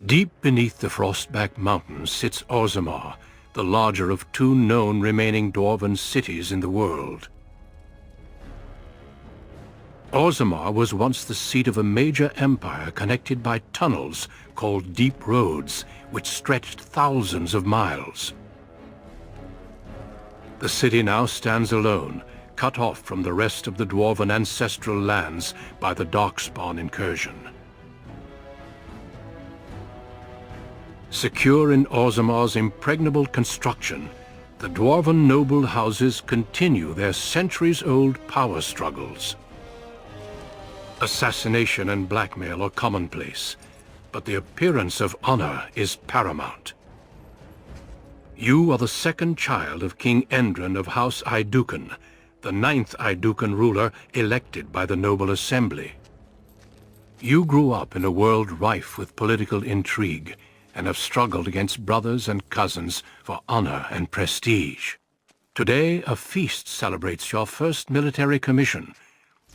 Deep beneath the Frostback Mountains sits Orzammar, the larger of two known remaining dwarven cities in the world. Orzammar was once the seat of a major empire connected by tunnels called Deep Roads, which stretched thousands of miles. The city now stands alone, cut off from the rest of the dwarven ancestral lands by the Darkspawn incursion. Secure in Orzammar's impregnable construction, the dwarven noble houses continue their centuries-old power struggles. Assassination and blackmail are commonplace, but the appearance of honor is paramount. You are the second child of King Endren of House Aeducan, the 9th Aeducan ruler elected by the Noble Assembly. You grew up in a world rife with political intrigue, and have struggled against brothers and cousins for honor and prestige. Today, a feast celebrates your first military commission,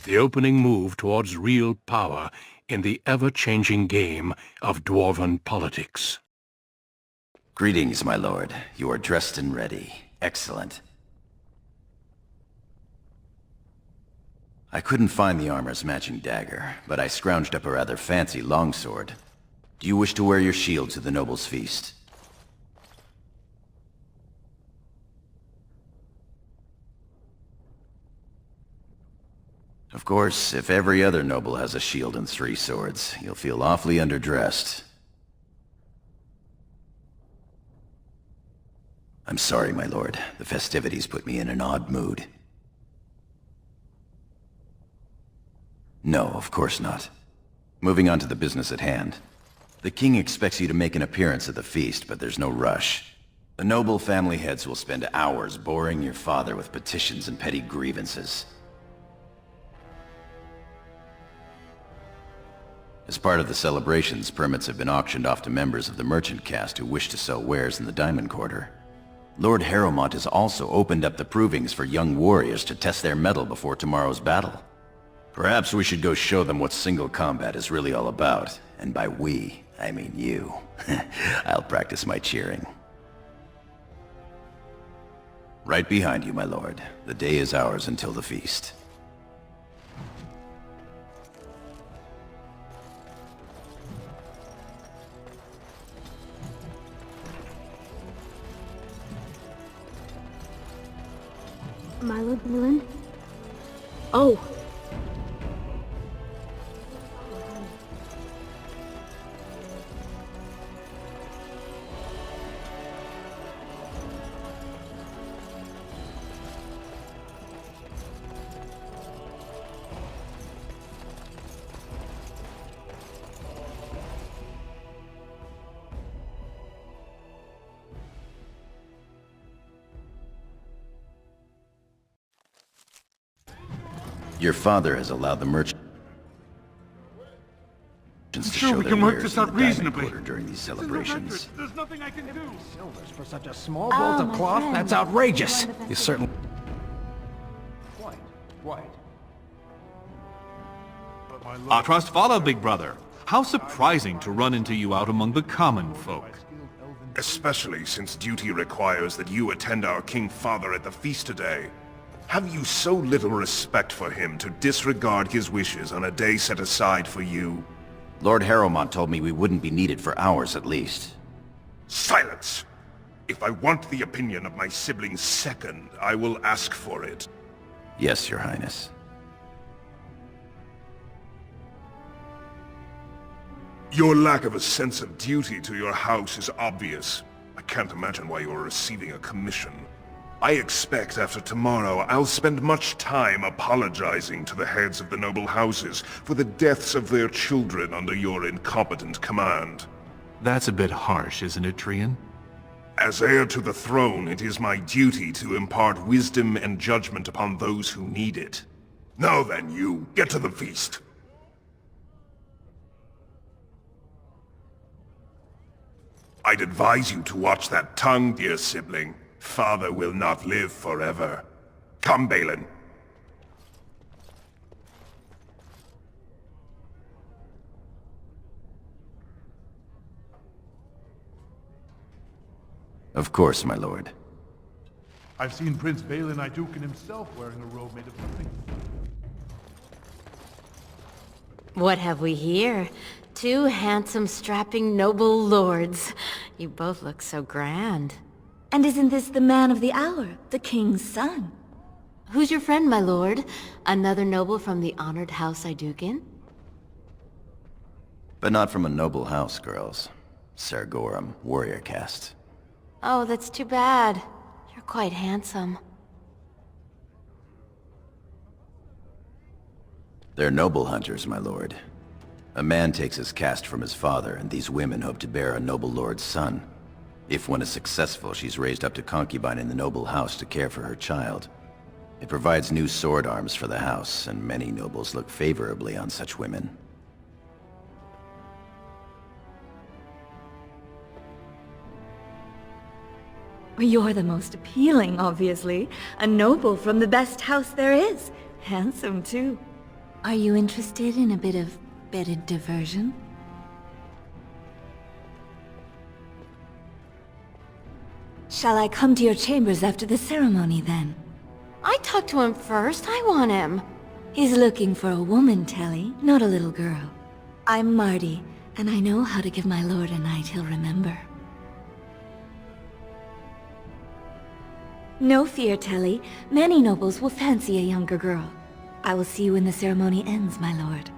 the opening move towards real power in the ever-changing game of dwarven politics. Greetings, my lord. You are dressed and ready. Excellent. I couldn't find the armor's matching dagger, but I scrounged up a rather fancy longsword. Do you wish to wear your shield to the noble's feast? Of course, if every other noble has a shield and 3 swords, you'll feel awfully underdressed. I'm sorry, my lord. The festivities put me in an odd mood. No, of course not. Moving on to the business at hand. The king expects you to make an appearance at the feast, but there's no rush. The noble family heads will spend hours boring your father with petitions and petty grievances. As part of the celebrations, permits have been auctioned off to members of the merchant caste who wish to sell wares in the Diamond Quarter. Lord Harrowmont has also opened up the provings for young warriors to test their mettle before tomorrow's battle. Perhaps we should go show them what single combat is really all about. And by we, I mean you. I'll practice my cheering. Right behind you, my lord. The day is ours until the feast. My Lord Balin? Oh! Your father has allowed the merchants to show we their can work wares this in out the Diamond reasonably. Quarter during these celebrations. There's nothing I can do. Silvers for such a small bolt of my cloth? friend. That's outrageous. You certainly... Quite. Our trust follow, big brother. How surprising to run into you out among the common folk. Especially since duty requires that you attend our King Father at the feast today. Have you so little respect for him to disregard his wishes on a day set aside for you? Lord Harrowmont told me we wouldn't be needed for hours at least. Silence! If I want the opinion of my sibling's second, I will ask for it. Yes, Your Highness. Your lack of a sense of duty to your house is obvious. I can't imagine why you are receiving a commission. I expect after tomorrow I'll spend much time apologizing to the heads of the noble houses for the deaths of their children under your incompetent command. That's a bit harsh, isn't it, Trian? As heir to the throne, it is my duty to impart wisdom and judgment upon those who need it. Now then, you, get to the feast. I'd advise you to watch that tongue, dear sibling. Father will not live forever. Come, Balin. Of course, my lord. I've seen Prince Balin Iduken himself wearing a robe made of nothing. What have we here? Two handsome, strapping, noble lords. You both look so grand. And isn't this the man of the hour, the king's son? Who's your friend, my lord? Another noble from the honored House Iduken? But not from a noble house, girls. Sargorum, warrior caste. Oh, that's too bad. You're quite handsome. They're noble hunters, my lord. A man takes his caste from his father, and these women hope to bear a noble lord's son. If one is successful, she's raised up to concubine in the noble house to care for her child. It provides new sword arms for the house, and many nobles look favorably on such women. You're the most appealing, obviously. A noble from the best house there is. Handsome, too. Are you interested in a bit of bedded diversion? Shall I come to your chambers after the ceremony, then? I talked to him first. I want him. He's looking for a woman, Telly, not a little girl. I'm Marty, and I know how to give my lord a night he'll remember. No fear, Telly. Many nobles will fancy a younger girl. I will see you when the ceremony ends, my lord.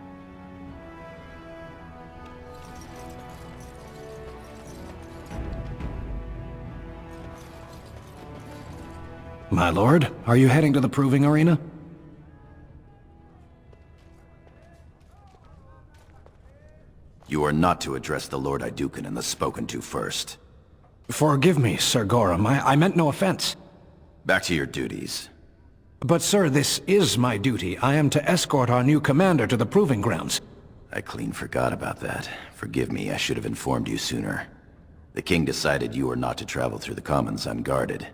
My lord, are you heading to the proving arena? You are not to address the Lord Iduken and the spoken to first. Forgive me, Sir Gorham. I meant no offense. Back to your duties. But sir, this is my duty. I am to escort our new commander to the proving grounds. I clean forgot about that. Forgive me, I should have informed you sooner. The king decided you were not to travel through the commons unguarded.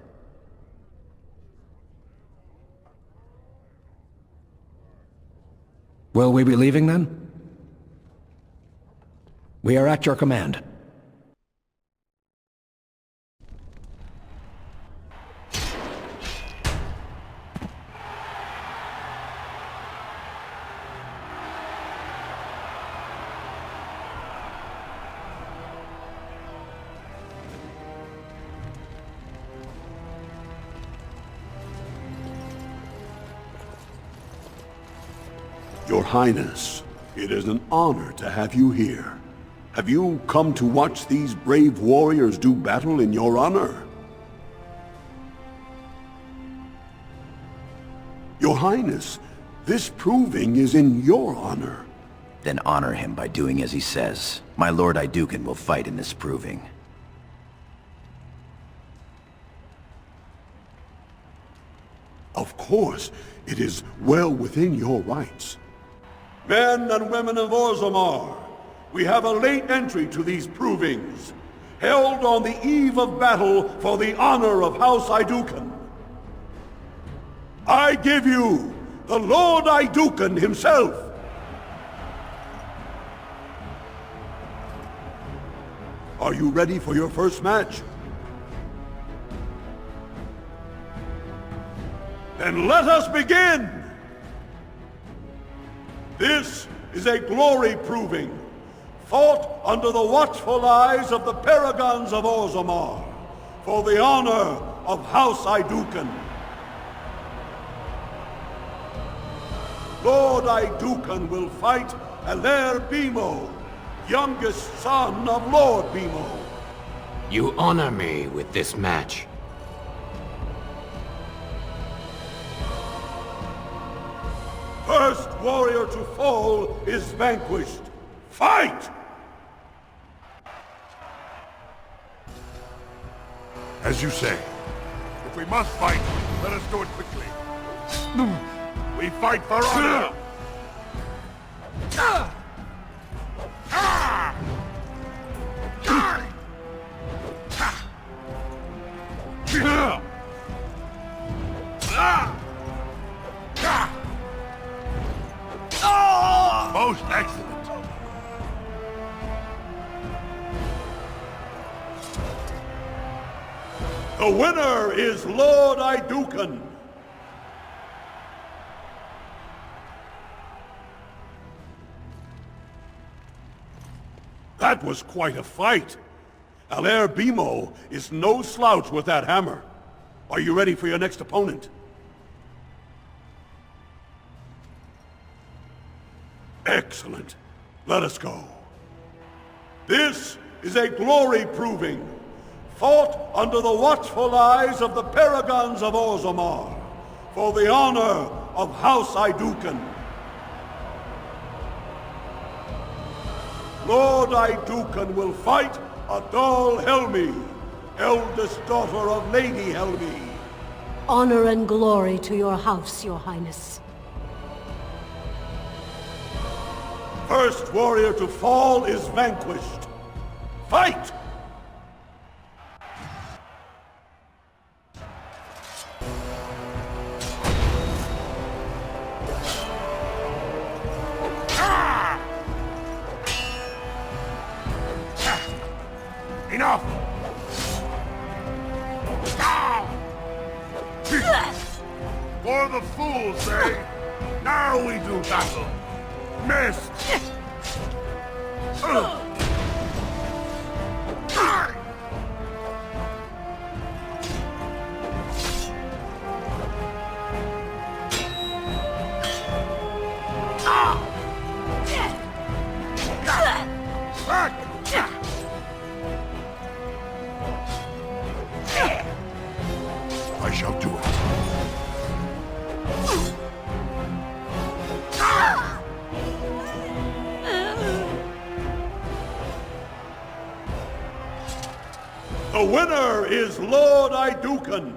Will we be leaving then? We are at your command. Your Highness, it is an honor to have you here. Have you come to watch these brave warriors do battle in your honor? Your Highness, this proving is in your honor. Then honor him by doing as he says. My Lord Iduken will fight in this proving. Of course, it is well within your rights. Men and women of Orzammar, we have a late entry to these provings, held on the eve of battle for the honor of House Iduken. I give you the Lord Iduken himself. Are you ready for your first match? Then let us begin! This is a glory proving, fought under the watchful eyes of the paragons of Orzammar, for the honor of House Iduken. Lord Iduken will fight Aler Bimo, youngest son of Lord Bimo. You honor me with this match. First warrior to fall is vanquished. Fight! As you say, if we must fight, let us do it quickly. We fight for honor! Most excellent. The winner is Lord Idukan. That was quite a fight. Alair Bimo is no slouch with that hammer. Are you ready for your next opponent? Excellent. Let us go. This is a glory proving, fought under the watchful eyes of the paragons of Orzammar, for the honor of House Idukan. Lord Idukan will fight Adal Helmi, eldest daughter of Lady Helmi. Honor and glory to your house, your highness. First warrior to fall is vanquished. Fight! Enough! For the fools, eh? Now we do battle. Missed! I shall do it. The winner is Lord Idukan.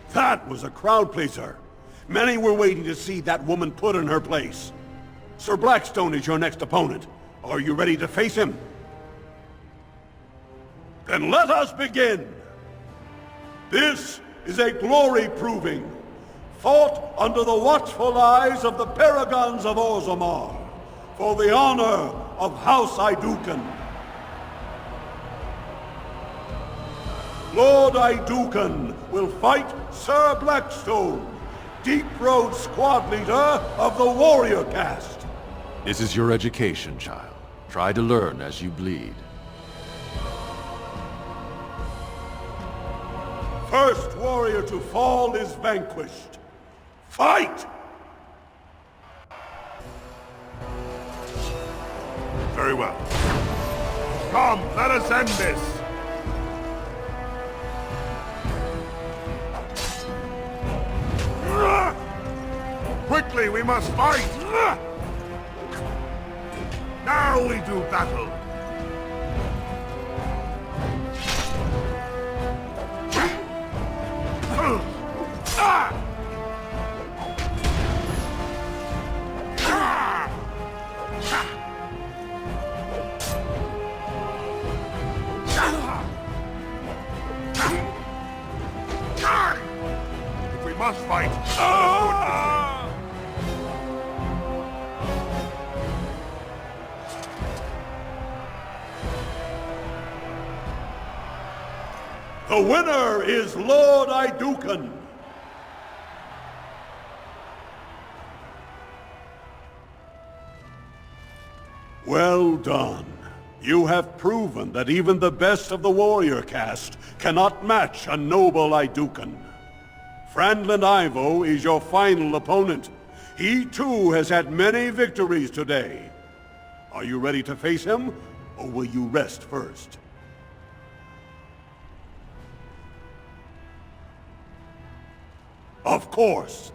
That was a crowd pleaser. Many were waiting to see that woman put in her place. Sir Blackstone is your next opponent. Are you ready to face him? Then let us begin. This is a glory proving, fought under the watchful eyes of the paragons of Orzammar, for the honor of House Idukan. Lord Idukan will fight Sir Blackstone, Deep Road squad leader of the warrior caste. This is your education, child. Try to learn as you bleed. First warrior to fall is vanquished. Fight! Very well. Come, let us end this! Quickly, we must fight! Now we do battle! If we must fight, the winner is Lord Idukan. Well done. You have proven that even the best of the warrior caste cannot match a noble Idukan. Franlin Ivo is your final opponent. He too has had many victories today. Are you ready to face him, or will you rest first? Of course.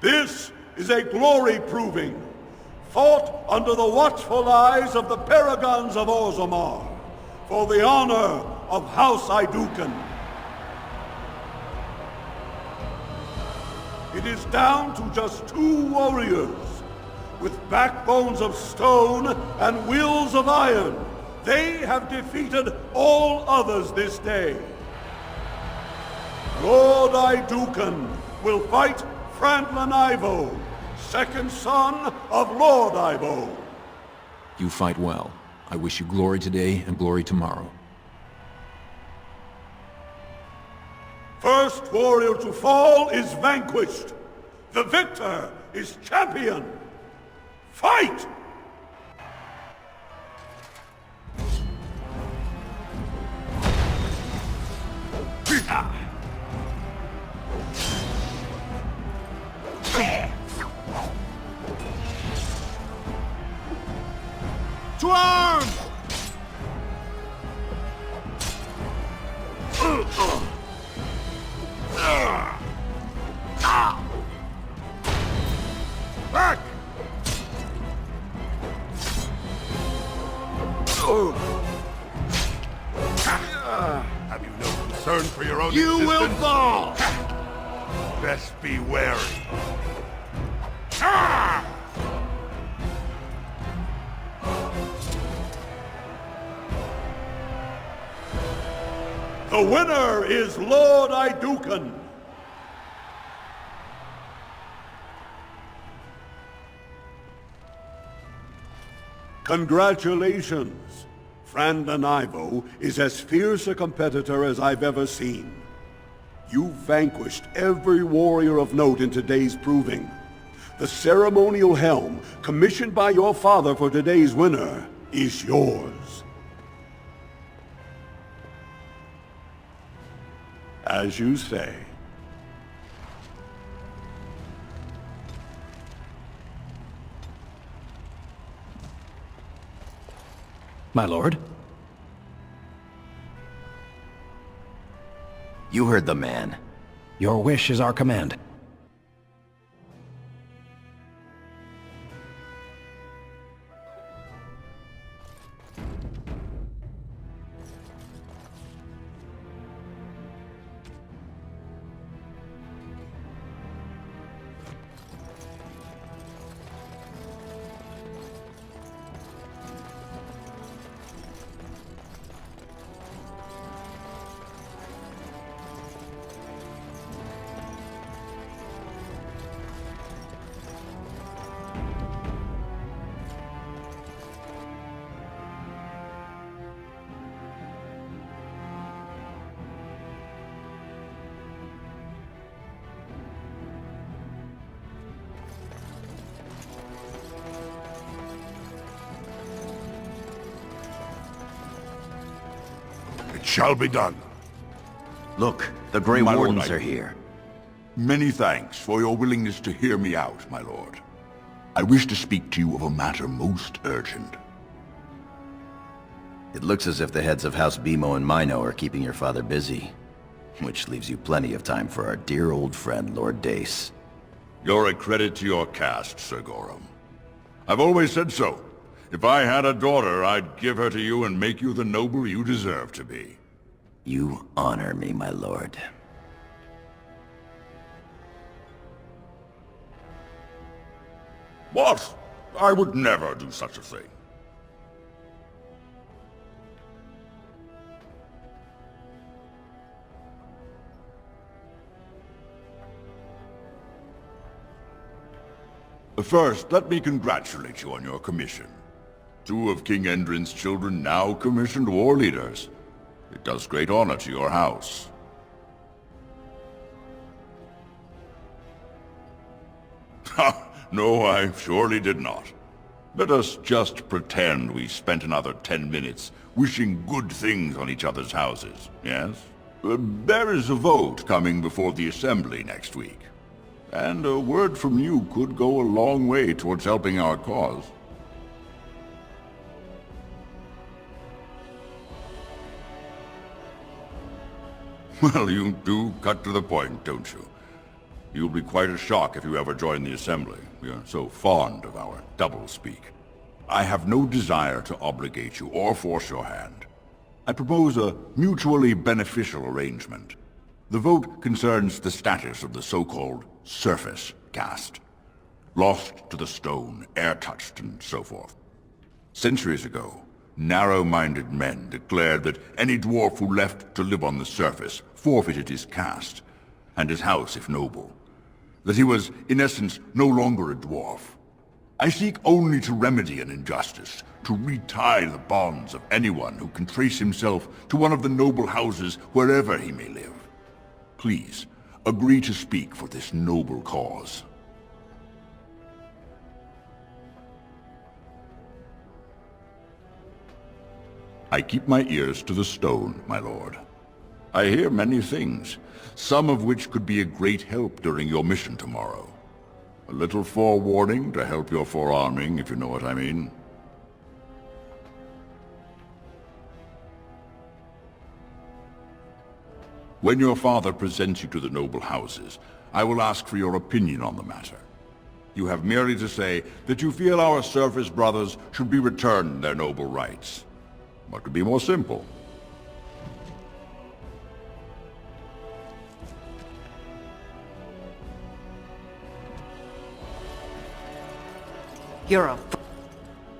This is a glory proving, fought under the watchful eyes of the paragons of Orzammar, for the honor of House Idukan. It is down to just 2 warriors, with backbones of stone and wills of iron. They have defeated all others this day. Lord Idukan will fight Franlin Ivo, second son of Lord Ivo. You fight well. I wish you glory today and glory tomorrow. First warrior to fall is vanquished. The victor is champion. Fight! To arms! Back! Have you no concern for your own existence? You will fall! Best be wary. The winner is Lord Iduken. Congratulations. Frandanivo is as fierce a competitor as I've ever seen. You vanquished every warrior of note in today's proving. The ceremonial helm, commissioned by your father for today's winner, is yours. As you say. My lord? You heard the man. Your wish is our command. It shall be done. Look, the Grey My Wardens lord, are here. Many thanks for your willingness to hear me out, my lord. I wish to speak to you of a matter most urgent. It looks as if the heads of House Bimo and Mino are keeping your father busy. Which leaves you plenty of time for our dear old friend, Lord Dace. You're a credit to your caste, Sir Gorham. I've always said so. If I had a daughter, I'd give her to you and make you the noble you deserve to be. You honor me, my lord. What? I would never do such a thing. First, let me congratulate you on your commission. 2 of King Endrin's children now commissioned war leaders. It does great honor to your house. No, I surely did not. Let us just pretend we spent another 10 minutes wishing good things on each other's houses, yes? There is a vote coming before the Assembly next week. And a word from you could go a long way towards helping our cause. Well, you do cut to the point, don't you? You'll be quite a shock if you ever join the Assembly. We are so fond of our doublespeak. I have no desire to obligate you or force your hand. I propose a mutually beneficial arrangement. The vote concerns the status of the so-called surface caste. Lost to the stone, air-touched, and so forth. Centuries ago, narrow-minded men declared that any dwarf who left to live on the surface forfeited his caste, and his house if noble. That he was, in essence, no longer a dwarf. I seek only to remedy an injustice, to retie the bonds of anyone who can trace himself to one of the noble houses wherever he may live. Please, agree to speak for this noble cause. I keep my ears to the stone, my lord. I hear many things, some of which could be a great help during your mission tomorrow. A little forewarning to help your forearming, if you know what I mean. When your father presents you to the noble houses, I will ask for your opinion on the matter. You have merely to say that you feel our surface brothers should be returned their noble rights. What could be more simple?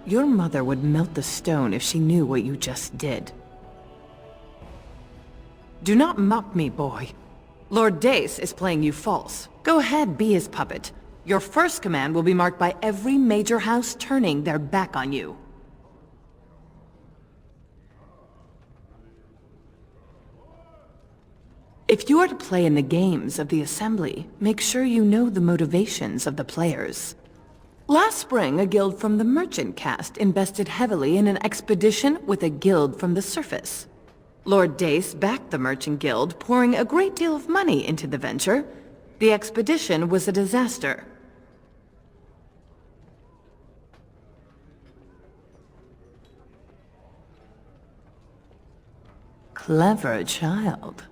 Your mother would melt the stone if she knew what you just did. Do not mock me, boy. Lord Dace is playing you false. Go ahead, be his puppet. Your first command will be marked by every major house turning their back on you. If you are to play in the games of the Assembly, make sure you know the motivations of the players. Last spring, a guild from the Merchant caste invested heavily in an expedition with a guild from the surface. Lord Dace backed the Merchant Guild, pouring a great deal of money into the venture. The expedition was a disaster. Clever child.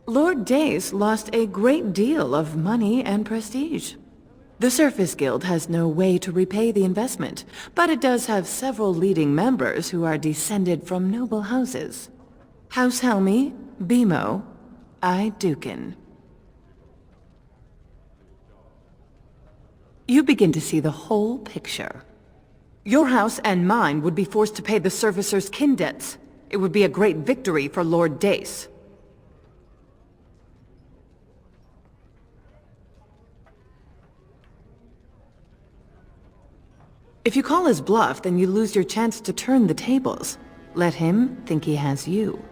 Lord Dace lost a great deal of money and prestige. The Surface Guild has no way to repay the investment, but it does have several leading members who are descended from noble houses. House Helmi, Bimo, Dukin. You begin to see the whole picture. Your house and mine would be forced to pay the Surfacer's kin debts. It would be a great victory for Lord Dace. If you call his bluff, then you lose your chance to turn the tables. Let him think he has you.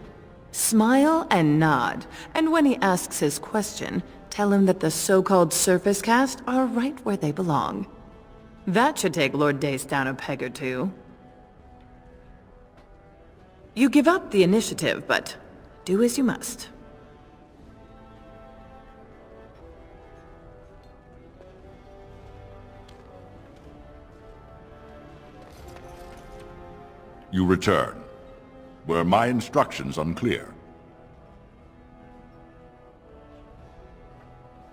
Smile and nod, and when he asks his question, tell him that the so-called surface caste are right where they belong. That should take Lord Dace down a peg or two. You give up the initiative, but do as you must. You return. Were my instructions unclear?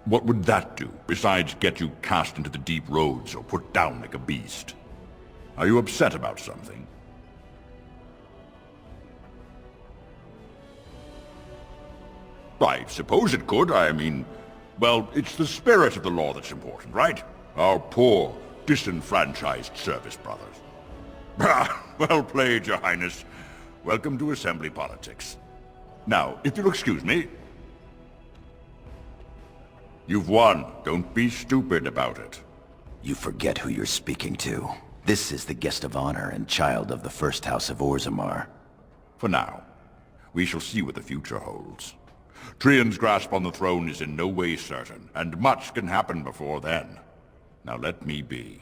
What would that do, besides get you cast into the deep roads or put down like a beast? Are you upset about something? I suppose it could. I mean, well, it's the spirit of the law that's important, right? Our poor, disenfranchised service brothers. Well played, Your Highness. Welcome to Assembly politics. Now, if you'll excuse me... You've won. Don't be stupid about it. You forget who you're speaking to. This is the guest of honor and child of the first house of Orzammar. For now. We shall see what the future holds. Trian's grasp on the throne is in no way certain, and much can happen before then. Now let me be.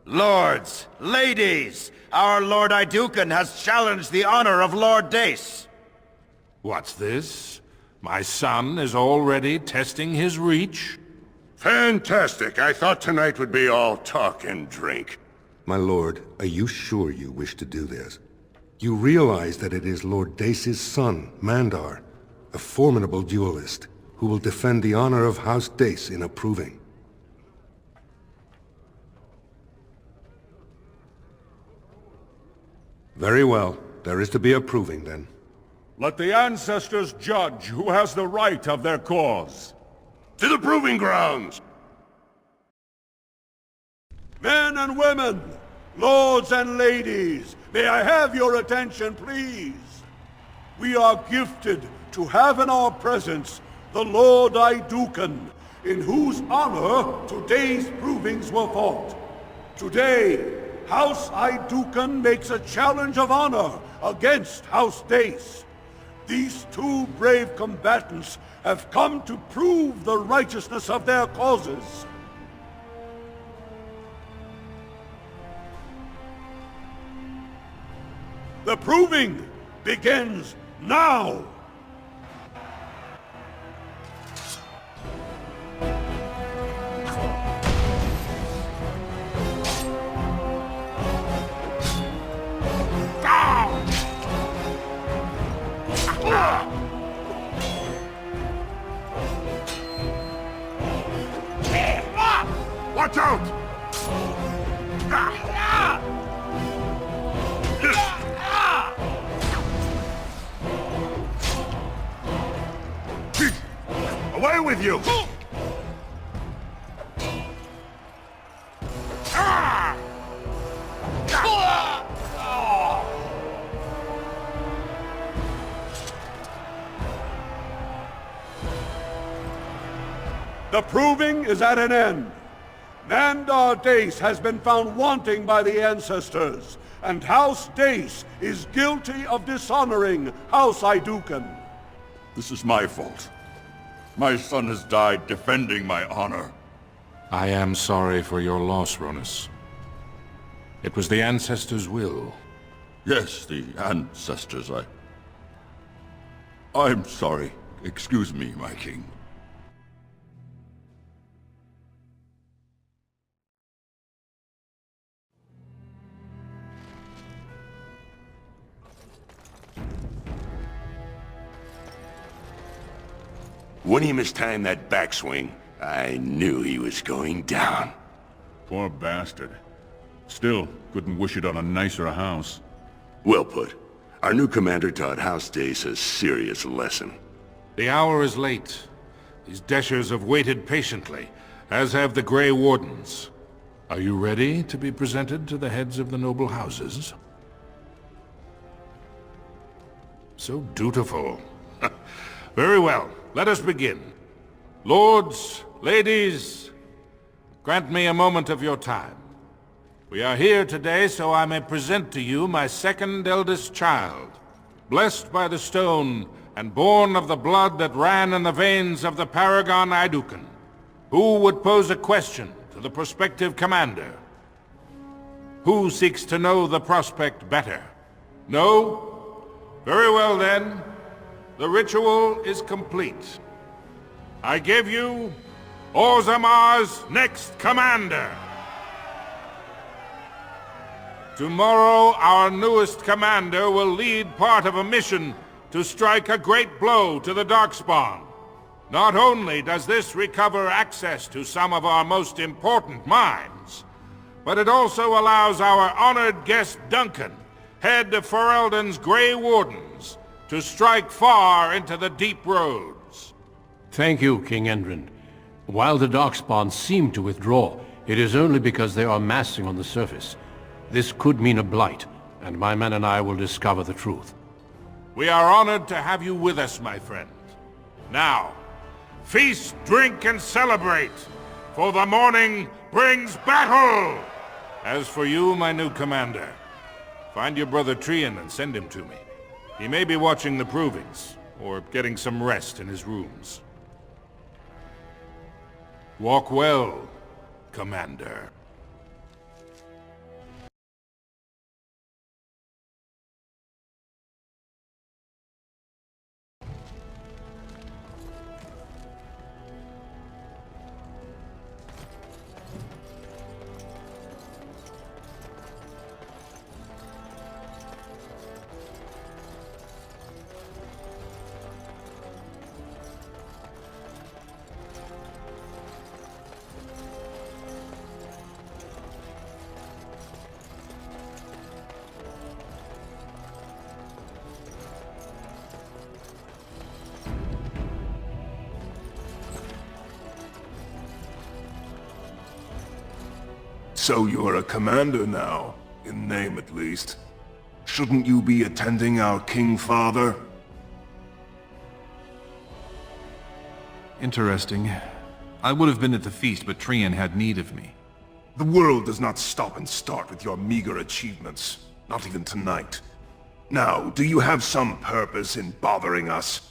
Lords, ladies, our Lord Idukan has challenged the honor of Lord Dace. What's this? My son is already testing his reach? Fantastic! I thought tonight would be all talk and drink. My lord, are you sure you wish to do this? You realize that it is Lord Dace's son, Mandar, a formidable duelist, who will defend the honor of House Dace in approving. Very well. There is to be a proving, then. Let the ancestors judge who has the right of their cause. To the proving grounds! Men and women, lords and ladies, may I have your attention, please? We are gifted to have in our presence the Lord Idukan, in whose honor today's provings were fought. Today, House Idukan makes a challenge of honor against House Dace. These two brave combatants have come to prove the righteousness of their causes. The proving begins now! Watch out! Away with you! The proving is at an end. Mandar Dace has been found wanting by the ancestors, and House Dace is guilty of dishonoring House Idukan. This is my fault. My son has died defending my honor. I am sorry for your loss, Ronus. It was the ancestors' will. Yes, the ancestors, I'm sorry. Excuse me, my king. When he mistimed that backswing, I knew he was going down. Poor bastard. Still, couldn't wish it on a nicer house. Well put. Our new commander taught House Dace a serious lesson. The hour is late. These Deshers have waited patiently, as have the Grey Wardens. Are you ready to be presented to the heads of the noble houses? So dutiful. Very well. Let us begin. Lords, ladies, grant me a moment of your time. We are here today so I may present to you my second eldest child, blessed by the stone and born of the blood that ran in the veins of the Paragon Idukan, who would pose a question to the prospective commander. Who seeks to know the prospect better? No? Very well then. The ritual is complete. I give you Orzamar's next commander. Tomorrow, our newest commander will lead part of a mission to strike a great blow to the Darkspawn. Not only does this recover access to some of our most important mines, but it also allows our honored guest Duncan, head of Ferelden's Grey Wardens, to strike far into the deep roads. Thank you, King Endrin. While the Darkspawn seem to withdraw, it is only because they are massing on the surface. This could mean a blight, and my men and I will discover the truth. We are honored to have you with us, my friend. Now, feast, drink, and celebrate, for the morning brings battle! As for you, my new commander, find your brother Trian and send him to me. He may be watching the provings, or getting some rest in his rooms. Walk well, Commander. So you're a commander now, in name at least. Shouldn't you be attending our King Father? Interesting. I would have been at the feast, but Trian had need of me. The world does not stop and start with your meager achievements. Not even tonight. Now, do you have some purpose in bothering us?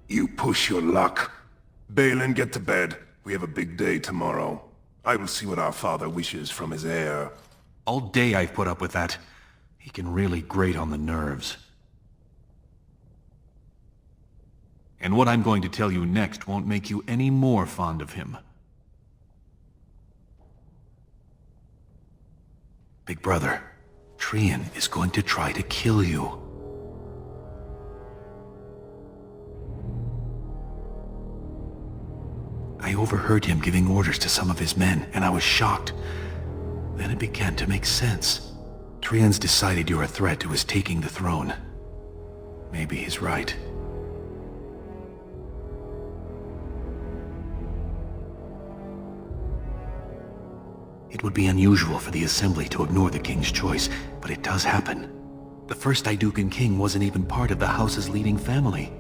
You push your luck. Balin, get to bed. We have a big day tomorrow. I will see what our father wishes from his heir. All day I've put up with that. He can really grate on the nerves. And what I'm going to tell you next won't make you any more fond of him. Big brother, Trian is going to try to kill you. I overheard him giving orders to some of his men, and I was shocked. Then it began to make sense. Trian's decided you're a threat to his taking the throne. Maybe he's right. It would be unusual for the Assembly to ignore the King's choice, but it does happen. The first Idukan king wasn't even part of the house's leading family.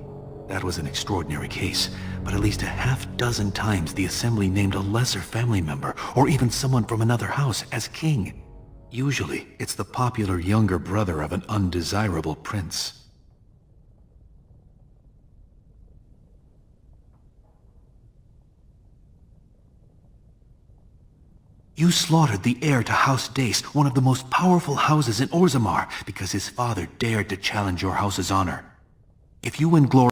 That was an extraordinary case, but at least a half-dozen times the Assembly named a lesser family member, or even someone from another house, as king. Usually, it's the popular younger brother of an undesirable prince. You slaughtered the heir to House Dace, one of the most powerful houses in Orzammar, because his father dared to challenge your house's honor. If you win glory